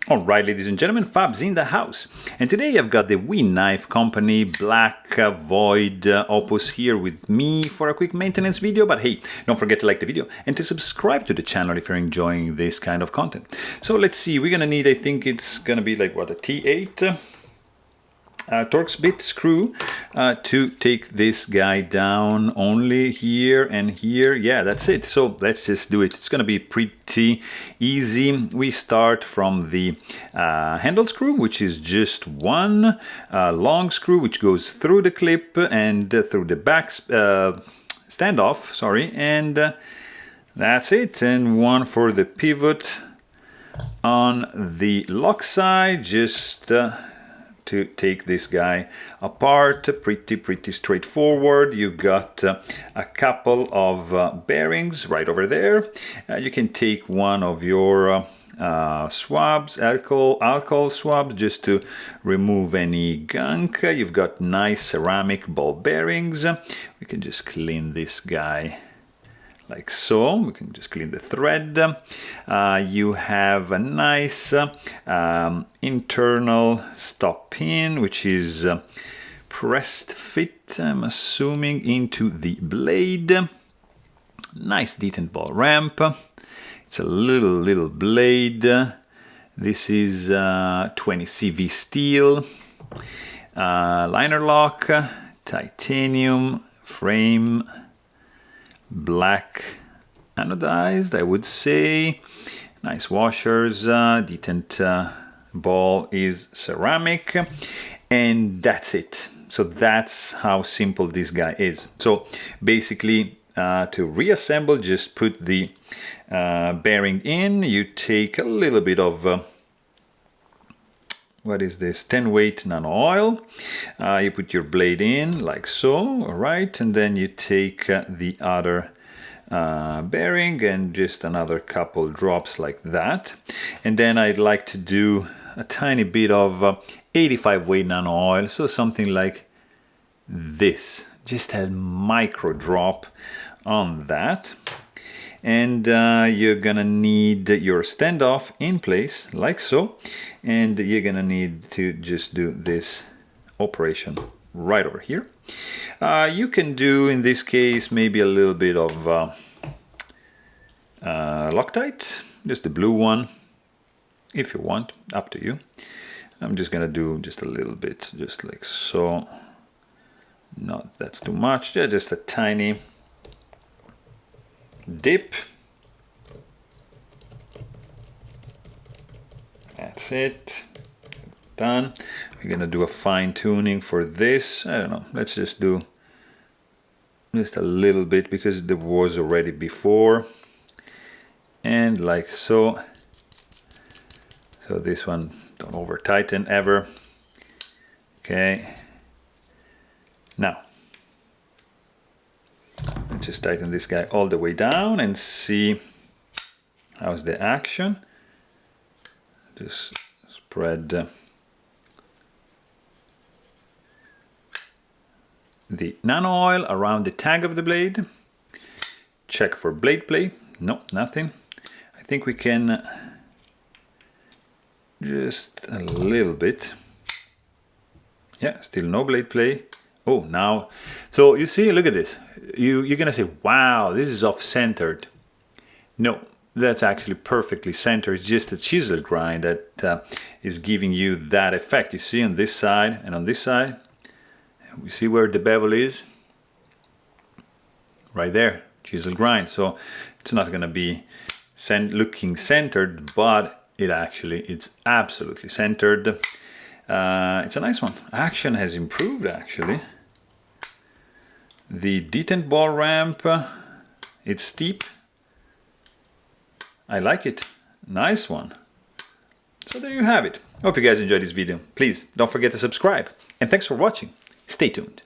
Alright, ladies and gentlemen, Fab's in the house. And today I've got the Knife Company Black Void Opus here with me for a quick maintenance video. But hey, don't forget to like the video and to subscribe to the channel if you're enjoying this kind of content. So let's see, we're gonna need, I think it's gonna be like what, a T8 Torx bit screw to take this guy down. Only here and here. Yeah, that's it. So let's just do it. It's gonna be pretty easy. We start from the handle screw, which is just one long screw which goes through the clip and through the back standoff, sorry, and that's it. And one for the pivot on the lock side, just to take this guy apart. Pretty straightforward. You got a couple of bearings right over there. You can take one of your swabs, alcohol swabs, just to remove any gunk. You've got nice ceramic ball bearings. We can just clean this guy like so. We can just clean the thread. You have a nice internal stop pin, which is pressed fit, I'm assuming, into the blade. Nice detent ball ramp. It's a little blade. This is 20 CV steel. Liner lock, titanium frame, black anodized, I would say. Nice washers. Detent ball is ceramic, and that's it. So that's how simple this guy is. So basically, to reassemble, just put the bearing in. You take a little bit of what is this, 10 weight nano oil. You put your blade in like so, all right, and then you take the other bearing and just another couple drops like that. And then I'd like to do a tiny bit of 85 weight nano oil, so something like this, just a micro drop on that. And you're gonna need your standoff in place like so, and you're gonna need to just do this operation right over here. You can do, in this case, maybe a little bit of Loctite, just the blue one, if you want, up to you. I'm just gonna do just a little bit, just like so. Not that's too much, yeah, just a tiny dip. That's it. Done. We're gonna do a fine tuning for this. I don't know, let's just do just a little bit because there was already before, and like so. So this one, don't over tighten ever. Okay, now let's just tighten this guy all the way down and see how's the action. Just spread the nano oil around the tag of the blade. Check for blade play. No, nothing. I think we can just a little bit. Yeah, still no blade play. Oh, now, so you see, look at this. You're gonna say, wow, this is off-centered. No, that's actually perfectly centered. It's just a chisel grind that is giving you that effect. You see on this side and on this side. We see where the bevel is? Right there, chisel grind. So it's not gonna be looking centered, but it's absolutely centered. It's a nice one. Action has improved, actually. The detent ball ramp, it's steep. I like it. Nice one. So there you have it. Hope you guys enjoyed this video. Please don't forget to subscribe. And thanks for watching. Stay tuned.